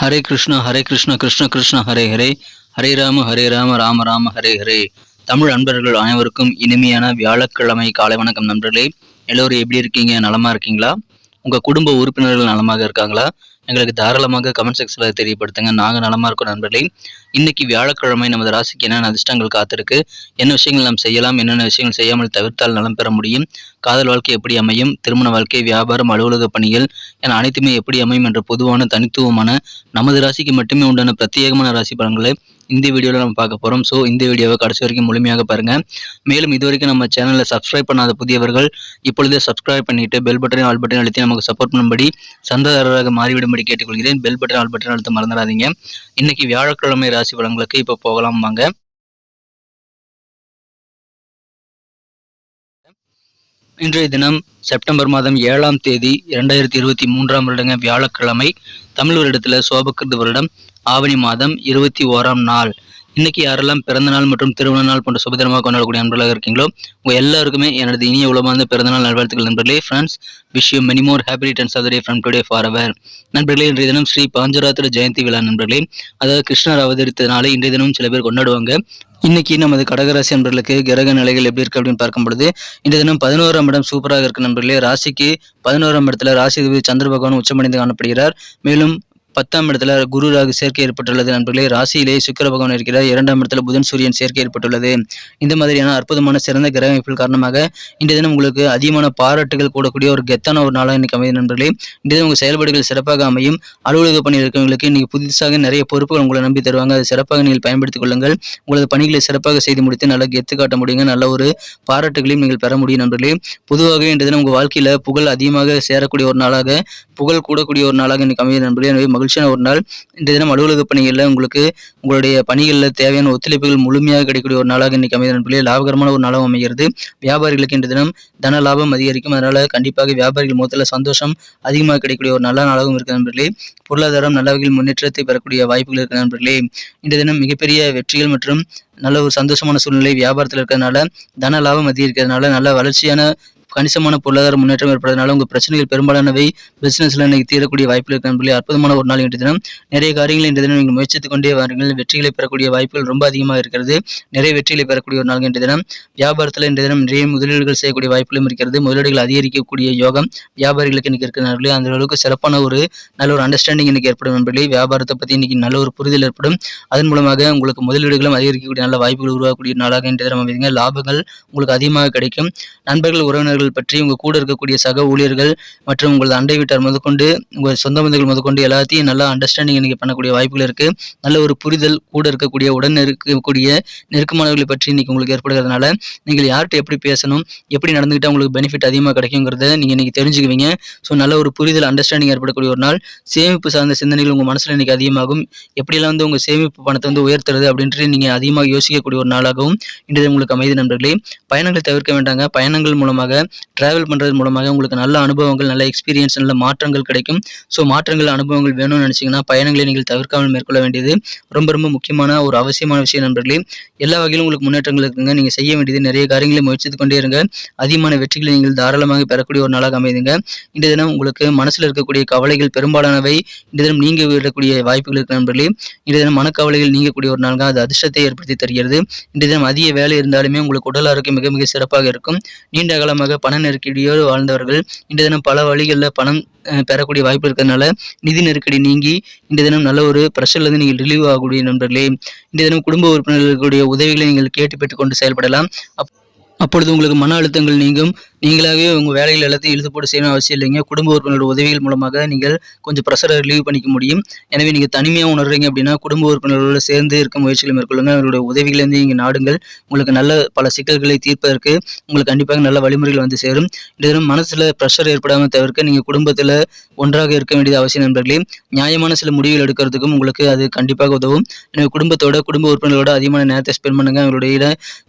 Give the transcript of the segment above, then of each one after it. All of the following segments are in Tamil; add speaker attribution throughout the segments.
Speaker 1: ஹரே கிருஷ்ண கிருஷ்ண கிருஷ்ண ஹரே ஹரே, ஹரே ராம ராம ராம ஹரே ஹரே. தமிழ் அன்பர்கள் அனைவருக்கும் இனிமையான வியாழக்கிழமை காலை வணக்கம் நண்பர்களே. எல்லோரும் எப்படி இருக்கீங்க? நலமா இருக்கீங்களா? உங்க குடும்ப உறுப்பினர்கள் நலமாக இருக்காங்களா? எங்களுக்கு தாராளமாக கமெண்ட் செக்ஷனில் தெரியப்படுத்துங்க. நாங்கள் நலமா இருக்கோம் நண்பர்களே. இன்னைக்கு வியாழக்கிழமை நமது ராசிக்கு என்னென்ன அதிர்ஷ்டங்கள் காத்திருக்கு, என்ன விஷயங்கள் நாம் செய்யலாம், என்னென்ன விஷயங்கள் செய்யாமல் தவிர்த்தால் நலம் பெற முடியும், காதல் வாழ்க்கை எப்படி அமையும், திருமண வாழ்க்கை, வியாபாரம், அலுவலக பணிகள் என அனைத்துமே எப்படி அமையும் என்ற பொதுவான தனித்துவமான நமது ராசிக்கு மட்டுமே உண்டான பிரத்யேகமான ராசி பலன்களை இந்த வீடியோவில் நம்ம பார்க்க போகிறோம். ஸோ இந்த வீடியோவை கடைசி வரைக்கும் முழுமையாக பாருங்கள். மேலும் இது வரைக்கும் நம்ம சேனலில் சப்ஸ்கிரைப் பண்ணாத புதியவர்கள் இப்பொழுதே சப்ஸ்கிரைப் பண்ணிட்டு பெல் பட்டனை ஆல் பட்டன் அழுத்தி நமக்கு சப்போர்ட் பண்ணும்படி சந்தாதாரராக மாறிவிடும்படி கேட்டுக்கொள்கிறேன். பெல் பட்டன் ஆல் பட்டன் அழுத்த மறந்துடாதீங்க. இன்னைக்கு வியாழக்கிழமை ராசி பலன்களுக்கு இப்போ போகலாம் வாங்க. இன்றைய தினம் செப்டம்பர் மாதம் 7ஆம் தேதி 2023ஆம் வருடங்க வியாழக்கிழமை. தமிழ் வருடத்தில் சோபகிருது வருடம் ஆவணி மாதம் 21ஆம் நாள். இன்னைக்கு யாரெல்லாம் பிறந்த நாள் மற்றும் திருமண நாள் போன்ற சுபதினமாக கொண்டாடக்கூடிய நண்பர்களாக இருக்கீங்களோ உங்கள் எல்லாருக்குமே எனது இனிய உலகமான பிறந்தநாள் நல்வாழ்த்துக்கள் நண்பர்களே. Friends, wish you many more happy returns of the day from today forever. நண்பர்களே, இன்றைய தினம் ஸ்ரீ பாஞ்சராத்திர ஜெயந்தி விழா நண்பர்களே. அதாவது கிருஷ்ணர் அவதரித்தனால இன்றைய தினம் சில பேர் கொண்டாடுவாங்க. இன்னைக்கு நமது கடகராசி நண்பர்களுக்கு கிரக நிலைகள் எப்படி இருக்கு அப்படின்னு பார்க்கும் பொழுது இந்த தினம் 11ஆம் இடம் சூப்பராக இருக்கு நண்பர்களே. ராசிக்கு 11ஆம் இடத்துல ராசி சந்திர பகவான் உச்சமடைந்து காணப்படுகிறார். மேலும் 10ஆம் இடத்துல குரு ராகு சேர்க்கை ஏற்பட்டுள்ளது நண்பர்களே. ராசியிலே சுக்கிர பகவான் இருக்கிறார். 2ஆம் இடத்துல புதன் சூரியன் சேர்க்கை ஏற்பட்டுள்ளது. இந்த மாதிரியான அற்புதமான சிறந்த கிரக அமைப்புகள் காரணமாக இன்றைய தினம் உங்களுக்கு அதிகமான பாராட்டுகள் கூடக்கூடிய ஒரு கெத்தான ஒரு நாளாக இன்னைக்கு அமையும் நண்பர்களே. இன்றைய தினம் உங்கள் செயல்பாடுகள் சிறப்பாக அமையும். அலுவலக பணியில் இருக்கிறவங்களுக்கு இன்னைக்கு புதுசாக நிறைய பொறுப்புகள் உங்களை நம்பி தருவாங்க. அதை சிறப்பாக நீங்கள் பயன்படுத்திக் கொள்ளுங்கள். உங்களது பணிகளை சிறப்பாக செய்து முடித்து நல்ல கெத்து காட்ட முடியுங்க. நல்ல ஒரு பாராட்டுகளையும் நீங்கள் பெற முடியும் நண்பர்களே. பொதுவாக இன்றைய தினம் உங்கள் வாழ்க்கையில புகழ் அதிகமாக சேரக்கூடிய ஒரு நாளாக, புகழ் கூடக்கூடிய ஒரு நாளாக இன்னைக்கு அமையும் நண்பர்களே. எனவே மகிழ்ச்சியான ஒரு நாள். இந்த தினம் அலுவலக பணிகளில் உங்களுக்கு உங்களுடைய பணிகளில் தேவையான ஒத்துழைப்புகள் முழுமையாக கிடைக்கக்கூடிய ஒரு நாளாக இன்னைக்கு அமைய நண்பர்களே. லாபகரமான ஒரு நாளாக அமைகிறது. வியாபாரிகளுக்கு இந்த தினம் தன லாபம் அதிகரிக்கும். அதனால கண்டிப்பாக வியாபாரிகள் மொத்தத்தில் சந்தோஷம் அதிகமாக கிடைக்கக்கூடிய ஒரு நல்ல நாளாகவும் இருக்கு நண்பர்களே. பொருளாதாரம் நல்ல வகையில் முன்னேற்றத்தை பெறக்கூடிய வாய்ப்புகள் இருக்கு நண்பர்களே. இந்த தினம் மிகப்பெரிய வெற்றிகள் மற்றும் நல்ல ஒரு சந்தோஷமான சூழ்நிலை வியாபாரத்தில் இருக்கிறதுனால, தன லாபம் அதிகரிக்கிறதுனால, நல்ல வளர்ச்சியான கணிசமான பொருளாதார முன்னேற்றம் ஏற்படுறதுனால உங்கள் பிரச்சனைகள் பெரும்பாலானவை பிசினஸ்ல இன்னைக்கு தீரக்கூடிய வாய்ப்புகள் இருக்கு நண்பர்களே. அற்புதமான ஒரு நாள் இன்றைய தினம். நிறைய காரியங்கள் இன்றைய தினம் நீங்கள் முயற்சித்துக் கொண்டே வாருங்கள். வெற்றிகளை பெறக்கூடிய வாய்ப்புகள் ரொம்ப அதிகமாக இருக்கிறது. நிறைய வெற்றிகளை பெறக்கூடிய ஒரு நாள் இன்றைய தினம். வியாபாரத்தில் இன்றைய தினம் நிறைய முதலீடுகள் செய்யக்கூடிய வாய்ப்புகளும் இருக்கிறது. முதலீடுகள் அதிகரிக்கக்கூடிய யோகம் வியாபாரிகளுக்கு இன்னைக்கு இருக்கிற நண்பர்களே. அந்த அளவுக்கு சிறப்பான ஒரு நல்ல ஒரு அண்டர்ஸ்டாண்டிங் இன்னைக்கு ஏற்படும் நண்பர்களே. வியாபாரத்தை பற்றி இன்னைக்கு நல்ல ஒரு புரிதல் ஏற்படும். அதன் மூலமாக உங்களுக்கு முதலீடுகளும் அதிகரிக்கக்கூடிய நல்ல வாய்ப்புகள் உருவாக்கக்கூடிய நாளாக இன்றைய தினம் அமைதுங்க. லாபங்கள் உங்களுக்கு அதிகமாக கிடைக்கும். நண்பர்கள் உறவினர்கள் பற்றி உங்க கூட இருக்கக்கூடிய சக ஊழியர்கள் மற்றும் உங்களது அண்டை வீட்டார் முதற்கொண்டு உங்கள் சொந்த பந்தங்கள் முதற்கொண்டு எல்லாத்தையும் நல்லா அண்டர்ஸ்டாண்டிங் இன்னைக்கு பண்ணக்கூடிய வாய்ப்புகள் இருக்கு. நல்ல ஒரு புரிதல் கூட இருக்கக்கூடிய உடன் இருக்கக்கூடிய நெருக்கமானவர்களை பற்றி இன்னைக்கு உங்களுக்கு ஏற்படுகிறதுனால நீங்கள் யார்கிட்ட எப்படி பேசணும், எப்படி நடந்துக்கிட்டா உங்களுக்கு பெனிஃபிட் அதிகமாக கிடைக்குங்கிறத நீங்க இன்னைக்கு தெரிஞ்சுக்குவீங்க. ஸோ நல்ல ஒரு புரிதல் அண்டர்ஸ்டாண்டிங் ஏற்படக்கூடிய ஒரு நாள். சேமிப்பு சார்ந்த சிந்தனைகள் உங்க மனசுல இன்னைக்கு அதிகமாகும். எப்படியெல்லாம் உங்க சேமிப்பு பணத்தை உயர்த்துறது அப்படின்ட்டு நீங்க அதிகமாக யோசிக்கக்கூடிய ஒரு நாளாகவும் இன்றைய உங்களுக்கு அமைதி நண்பர்களே. பயணங்களை தவிர்க்க வேண்டாங்க. பயணங்கள் மூலமாக டிராவல் பண்ணுறது மூலமாக உங்களுக்கு நல்ல அனுபவங்கள், நல்ல எக்ஸ்பீரியன்ஸ், நல்ல மாற்றங்கள் கிடைக்கும். ஸோ மாற்றங்கள், அனுபவங்கள் வேணும்னு நினச்சிங்கன்னா பயணங்களை நீங்கள் தவிர்க்காமல் மேற்கொள்ள வேண்டியது ரொம்ப ரொம்ப முக்கியமான ஒரு அவசியமான விஷயம் நண்பர்களே. எல்லா வகையிலும் உங்களுக்கு முன்னேற்றங்கள் இருக்குங்க. நீங்கள் செய்ய வேண்டியது நிறைய காரியங்களை முயற்சித்து கொண்டே இருங்க. அதிகமான வெற்றிகளை நீங்கள் தாராளமாக பெறக்கூடிய ஒரு நாளாக அமைதுங்க. இந்த தினம் உங்களுக்கு மனசில் இருக்கக்கூடிய கவலைகள் பெரும்பாலானவை இந்த தினம் நீங்க விடக்கூடிய வாய்ப்புகள் இருக்கு நண்பர்களே. இந்த தினம் மனக்கவலைகள் நீங்கக்கூடிய ஒரு நாளாக அது அதிர்ஷ்டத்தை ஏற்படுத்தி தருகிறது. இந்த தினம் அதிக வேலை இருந்தாலுமே உங்களுக்கு உடல் ஆரோக்கியம் மிக மிக சிறப்பாக இருக்கும். நீண்ட காலமாக பண நெருக்கடியோடு வாழ்ந்தவர்கள் இந்த தினம் பல வழிகளில் பணம் பெறக்கூடிய வாய்ப்பு இருக்கிறதுனால நிதி நெருக்கடி நீங்கி இந்த தினம் நல்ல ஒரு ப்ரெஷர்லேருந்து நீங்கள் ரிலீவ் ஆகக்கூடிய நண்பர்களே. இந்த தினம் குடும்ப உறுப்பினர்களுடைய உதவிகளை நீங்கள் கேட்டு பெற்றுக்கொண்டு செயல்படலாம். அப்பொழுது உங்களுக்கு மன அழுத்தங்கள் நீங்கும். நீங்களாகவே உங்கள் வேலைகள் எல்லாத்தையும் இழுத்து போட்டு செய்யணும் அவசியம் இல்லைங்க. குடும்ப உறுப்பினரோட உதவிகள் மூலமாக நீங்கள் கொஞ்சம் ப்ரெஷரை ரிலீவ் பண்ணிக்க முடியும். எனவே நீங்கள் தனிமையாக உணர்றீங்க அப்படின்னா குடும்ப உறுப்பினர்களோடு சேர்ந்து இருக்க முயற்சிகளை மேற்கொள்ளுங்க. அவர்களுடைய உதவிகளை நீங்கள் நாடுங்கள். உங்களுக்கு நல்ல பல சிக்கல்களை தீர்ப்பதற்கு உங்களுக்கு கண்டிப்பாக நல்ல வழிமுறைகள் வந்து சேரும். இந்த தினம் மனசில் ப்ரெஷர் ஏற்படாமல் தவிர்க்க நீங்கள் குடும்பத்தில் ஒன்றாக இருக்க வேண்டியது அவசியம் நண்பர்களே. நியாயமான சில முடிவுகள் எடுக்கிறதுக்கும் உங்களுக்கு அது கண்டிப்பாக உதவும். எனவே குடும்ப உறுப்பினர்களோட அதிகமான நேரத்தை ஸ்பெண்ட் பண்ணுங்க.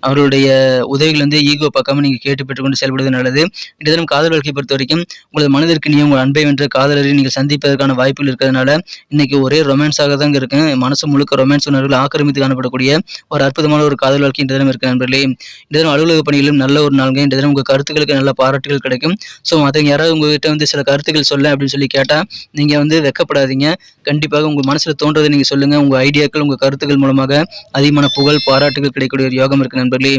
Speaker 1: அவருடைய உதவிகள் ஈகோ பார்க்காம நீங்கள் கேட்டு பெற்றுக்கொண்டு செயல்படுவது நல்லது நல்லது. இன்றைய தினம் காதல் வாழ்க்கையை பொறுத்த வரைக்கும் உங்களது மனதிற்கு நீ உங்கள் அன்பை வென்ற காதலரை நீங்கள் சந்திப்பதற்கான வாய்ப்புகள் இருக்கிறதுனால இன்னைக்கு ஒரே ரொமான்ஸாக தான் இருக்கு. மனசு முழுக்க ரொமான்ஸ் உணர்வுகள் ஆக்கிரமித்து காணப்படக்கூடிய ஒரு அற்புதமான ஒரு காதல் வாழ்க்கை இன்றைய தினம் இருக்கு நண்பர்களே. இன்றைய தினம் அலுவலக பணியிலும் நல்ல ஒரு நாளுங்க. இன்றைய தினம் உங்கள் கருத்துக்களுக்கு நல்ல பாராட்டுகள் கிடைக்கும். ஸோ மற்றவங்க யாராவது உங்ககிட்ட சில கருத்துக்கள் சொல்ல அப்படின்னு சொல்லி கேட்டால் நீங்கள் வெக்கப்படாதீங்க. கண்டிப்பாக உங்கள் மனசில் தோன்றதை நீங்கள் சொல்லுங்கள். உங்கள் ஐடியாக்கள் உங்கள் கருத்துக்கள் மூலமாக அதிகமான புகழ் பாராட்டுகள் கிடைக்கக்கூடிய ஒரு யோகம் இருக்கு நண்பர்களே.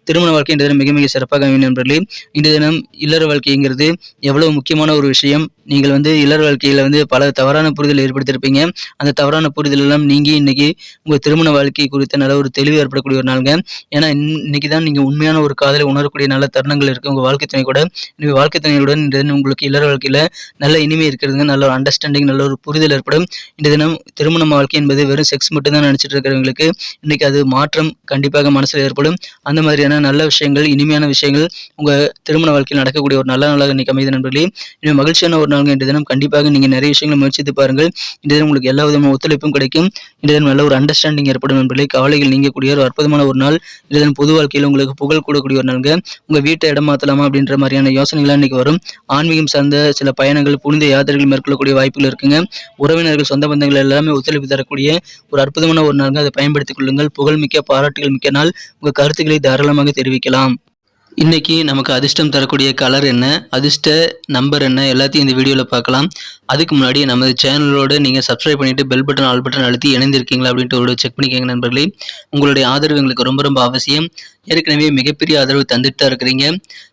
Speaker 1: திருமண வாழ்க்கை இன்றைய தினம் மிக மிக சிறப்பாக அமையும் நண்பர்களே. இன்றைய தினம் இல்லற வாழ்க்கைங்கிறது எவ்வளவு முக்கியமான ஒரு விஷயம். நீங்கள் இல்லற வாழ்க்கையில் பல தவறான புரிதல் ஏற்படுத்தியிருப்பீங்க. அந்த தவறான புரிதல் எல்லாம் நீங்கி இன்னைக்கு உங்கள் திருமண வாழ்க்கை குறித்த நல்ல ஒரு தெளிவு ஏற்படக்கூடிய ஒரு நாளுங்க. ஏன்னா இன்னைக்கு தான் நீங்கள் உண்மையான ஒரு காதலை உணரக்கூடிய நல்ல தருணங்கள் இருக்குது உங்கள் வாழ்க்கை துணை கூட. நீங்கள் வாழ்க்கை துணையுடன் இன்றைய தினம் உங்களுக்கு இல்லற வாழ்க்கையில் நல்ல இனிமை இருக்கிறதுங்க. நல்ல ஒரு அண்டர்ஸ்டாண்டிங் நல்ல ஒரு புரிதல் ஏற்படும். இன்றைய தினம் திருமண வாழ்க்கை என்பது வெறும் செக்ஸ் மட்டும் தான் நினைச்சிட்டு இருக்கிறவங்களுக்கு இன்னைக்கு அது மாற்றம் கண்டிப்பாக மனசில் ஏற்படும். அந்த மாதிரியான நல்ல விஷயங்கள் இனிமையான விஷயங்கள் உங்கள் திருமண வாழ்க்கையில் நடக்கக்கூடிய ஒரு நல்ல நாளாக இன்னைக்கு அமைதி நண்பர்களே. இனிமே மகிழ்ச்சியான ஒரு நாள் இன்றைய தினம். கண்டிப்பாக நீங்கள் நிறைய விஷயங்களை முயற்சித்து பாருங்கள். இன்றைய தினம் உங்களுக்கு எல்லா விதமான ஒத்துழைப்பும் கிடைக்கும். இன்றைய தினம் நல்ல ஒரு அண்டர்ஸ்டாண்டிங் ஏற்படும் நண்பர்களே. கவலைகள் நீங்கக்கூடிய ஒரு அற்புதமான ஒரு நாள். இன்றைய தினம் பொது வாழ்க்கையில் உங்களுக்கு புகழ் கூடக்கூடிய ஒரு நாளுங்க. உங்கள் வீட்டை இடம் மாற்றலாமா அப்படின்ற மாதிரியான யோசனைகள்லாம் இன்னைக்கு வரும். ஆன்மீகம் சார்ந்த சில பயணங்கள் புனித யாத்திரைகள் மேற்கொள்ளக்கூடிய வாய்ப்புகள் இருக்குங்க. உறவினர்கள் சொந்த பந்தங்கள் எல்லாமே ஒத்துழைப்பு தரக்கூடிய ஒரு அற்புதமான ஒரு நாளுங்க. அதை பயன்படுத்திக் கொள்ளுங்கள். புகழ்மிக்க பாராட்டுகள் மிக்க நாள். உங்கள் கருத்துக்களை தாராளமாக தெரிவிக்கலாம். இன்னைக்கு நமக்கு அதிர்ஷ்டம் தரக்கூடிய கலர் என்ன, அதிர்ஷ்ட நம்பர் என்ன, எல்லாத்தையும் இந்த வீடியோவில் பார்க்கலாம். அதுக்கு முன்னாடி நமது சேனலோடு நீங்கள் சப்ஸ்கிரைப் பண்ணிவிட்டு பெல் பட்டன் ஆல் பட்டன் அழுத்தி இணைந்திருக்கீங்களா அப்படின்ட்டு ஒரு செக் பண்ணிக்கோங்க நண்பர்களே. உங்களுடைய ஆதரவு எங்களுக்கு ரொம்ப ரொம்ப அவசியம். ஏற்கனவே மிகப்பெரிய ஆதரவு தந்துட்டு தான் இருக்கிறீங்க.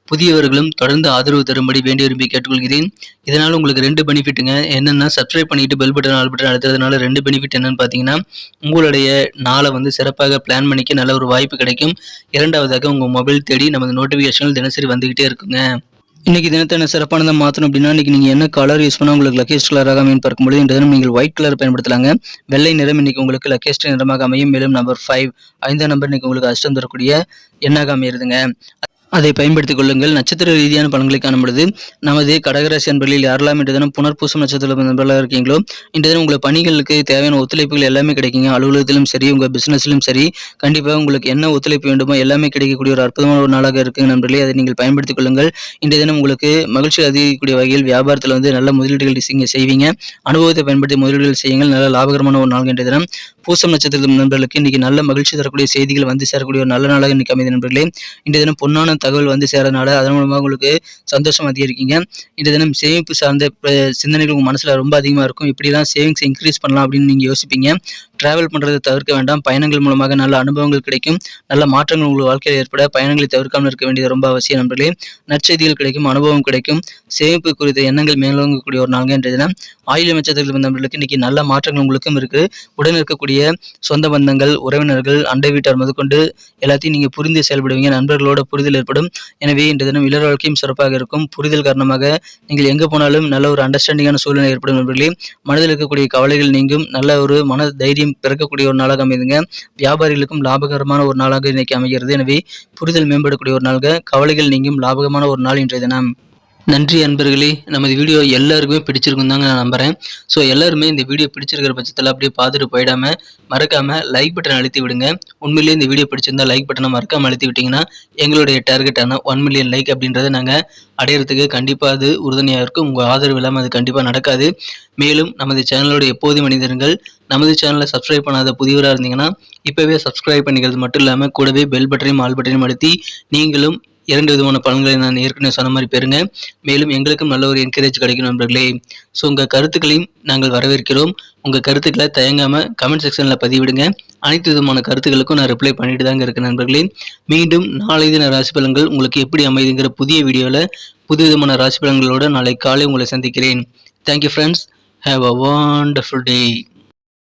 Speaker 1: புதியவர்களும் தொடர்ந்து ஆதரவு தரும்படி வேண்டி விரும்பி கேட்டுக்கொள்கிறேன். இதனால் உங்களுக்கு 2 பெனிஃபிட்டுங்க. என்னென்னா சப்ஸ்கிரைப் பண்ணிட்டு பெல் பட்டன் ஆல் பட்டன் அழுத்துறதுனால 2 பெனிஃபிட் என்னன்னு பார்த்தீங்கன்னா, உங்களுடைய நாளை சிறப்பாக பிளான் பண்ணிக்க நல்ல ஒரு வாய்ப்பு கிடைக்கும். இரண்டாவதாக உங்கள் மொபைல் தேடி நமது நோட்டிஃபிகேஷன்கள் தினசரி வந்துகிட்டே இருக்குங்க. இன்னைக்கு தினத்தை என்ன சிறப்பானதை மாற்றணும் அப்படின்னா, இன்னைக்கு நீங்கள் என்ன கலர் யூஸ் பண்ணால் உங்களுக்கு லக்கேஸ்ட் கலராக அமையும் பார்க்கும்போது இந்த தினம் நீங்கள் ஒயிட் கலர் பயன்படுத்தலாங்க. வெள்ளை நிறம் இன்னைக்கு உங்களுக்கு லக்கேஸ்ட் நிறமாக அமையும். மேலும் நம்பர் 5 5ஆம் நம்பர் இன்னைக்கு உங்களுக்கு அதிர்ஷ்டம் தரக்கூடிய எண்ணாக அமையிருதுங்க. அதை பயன்படுத்திக் கொள்ளுங்கள். நட்சத்திர ரீதியான பலன்களை காணும்பொழுது நமது கடகராசி அன்பர்களில் யாரெல்லாம் இன்று தினம் புனர்பூசம் நட்சத்திர நண்பர்களாக இருக்கீங்களோ இன்று தினம் உங்கள் பணிகளுக்கு தேவையான ஒத்துழைப்புகள் எல்லாமே கிடைக்குங்க. அலுவலகத்திலும் சரி உங்கள் பிசினஸ்லையும் சரி கண்டிப்பாக உங்களுக்கு என்ன ஒத்துழைப்பு வேண்டுமோ எல்லாமே கிடைக்கக்கூடிய ஒரு அற்புதமான ஒரு நாளாக இருக்குங்க நண்பர்களே. அதை நீங்கள் பயன்படுத்திக் கொள்ளுங்கள். இன்றைய தினம் உங்களுக்கு மகிழ்ச்சி அதிகரிக்கக்கூடிய வகையில் வியாபாரத்தில் நல்ல முதலீடுகள் நீங்கள் செய்வீங்க. அனுபவத்தை பயன்படுத்தி முதலீடுகள் செய்யுங்கள். நல்ல லாபகரமான ஒரு நாள் இன்றைய தினம். பூசம் நட்சத்திர நண்பர்களுக்கு இன்னைக்கு நல்ல மகிழ்ச்சி தரக்கூடிய செய்திகள் சேரக்கூடிய ஒரு நல்ல நாளாக இன்னைக்கு அமைதி நண்பர்களே. இன்றைய தினம் பொன்னான தகவல் சேரனால அதன் மூலமாக உங்களுக்கு சந்தோஷம் அதிகரிக்கீங்க. இந்த தினம் சேமிப்பு சார்ந்த சிந்தனைகள் உங்கள் மனசில் ரொம்ப அதிகமாக இருக்கும். இப்படிலாம் சேவிங்ஸ் இன்க்ரீஸ் பண்ணலாம் அப்படின்னு நீங்கள் யோசிப்பீங்க. டிராவல் பண்ணுறதை தவிர்க்க வேண்டாம். பயணங்கள் மூலமாக நல்ல அனுபவங்கள் கிடைக்கும். நல்ல மாற்றங்கள் உங்கள் வாழ்க்கையில் ஏற்பட பயணங்களை தவிர்க்காமல் இருக்க வேண்டியது ரொம்ப அவசியம் நண்பர்களே. நற்செய்திகள் கிடைக்கும், அனுபவம் கிடைக்கும். சேமிப்பு குறித்த எண்ணங்கள் மேலோங்கக்கூடிய ஒரு நாள் இன்றைய தினம். ஆயுள் நட்சத்திரத்தில் வந்தவர்களுக்கு இன்னைக்கு நல்ல மாற்றங்கள் உங்களுக்கும் இருக்கு. உடன் இருக்கக்கூடிய சொந்த பந்தங்கள் உறவினர்கள் அண்டை வீட்டார் முதற்கொண்டு எல்லாத்தையும் நீங்கள் புரிந்து செயல்படுவீங்க. நண்பர்களோட புரிதல் ஏற்படும். எனவே இன்றைய தினம் இல்லற வாழ்க்கையும் சிறப்பாக இருக்கும். புரிதல் காரணமாக நீங்கள் எங்கே போனாலும் நல்ல ஒரு அண்டர்ஸ்டாண்டிங்கான சூழ்நிலை ஏற்படும் நண்பர்களே. மனதில் இருக்கக்கூடிய கவலைகள் நீங்கும். நல்ல ஒரு மன தைரியம் பிறக்கக்கூடிய ஒரு நாளாக அமைதுங்க. வியாபாரிகளுக்கும் லாபகரமான ஒரு நாளாக இன்னைக்கு அமைகிறது. எனவே புரிதல் மேம்படக்கூடிய ஒரு நாளாக கவலைகள் நீங்கும் லாபகரமான ஒரு நாள் இன்றைய தினம். நன்றி அன்பர்களே. நமது வீடியோ எல்லாருக்குமே பிடிச்சிருக்கும் தாங்க நான் நம்புகிறேன். ஸோ எல்லாருமே இந்த வீடியோ பிடிச்சிருக்கிற பட்சத்தில் அப்படியே பார்த்துட்டு போயிடாமல் மறக்காமல் லைக் பட்டன் அழுத்தி விடுங்க. உண்மையிலேயே இந்த வீடியோ பிடிச்சிருந்தா லைக் பட்டனை மறக்காமல் அழுத்தி விட்டிங்கன்னா எங்களுடைய டார்கெட்டான 1 மில்லியன் லைக் அப்படின்றத நாங்கள் அடையிறதுக்கு கண்டிப்பாக அது உறுதுணையாக இருக்கும். உங்கள் ஆதரவு இல்லாமல் அது கண்டிப்பாக நடக்காது. மேலும் நமது சேனலோட எப்போதும் மனிதர்கள் நமது சேனலை சப்ஸ்கிரைப் பண்ணாத புதியவராக இருந்தீங்கன்னா இப்போவே சப்ஸ்கிரைப் பண்ணிக்கிறது மட்டும் இல்லாமல் கூடவே பெல் பட்டனையும் ஆல் பட்டனையும் அழுத்தி நீங்களும் 2 விதமான பலன்களை நான் ஏற்கனவே சொன்ன மாதிரி பெறுங்க. மேலும் எங்களுக்கும் நல்ல ஒரு என்கரேஜ் கிடைக்கும் நண்பர்களே. ஸோ உங்கள் கருத்துக்களையும் நாங்கள் வரவேற்கிறோம். உங்கள் கருத்துக்களை தயங்காமல் கமெண்ட் செக்ஷனில் பதிவிடுங்க. அனைத்து விதமான கருத்துக்களுக்கும் நான் ரிப்ளை பண்ணிட்டு தாங்க இருக்கேன் நண்பர்களே. மீண்டும் நாளை தின ராசி பலன்கள் உங்களுக்கு எப்படி அமைதுங்கிற புதிய வீடியோவில் புது விதமான ராசி பலன்களோடு நாளை காலை உங்களை சந்திக்கிறேன். Thank you friends. Have a wonderful day.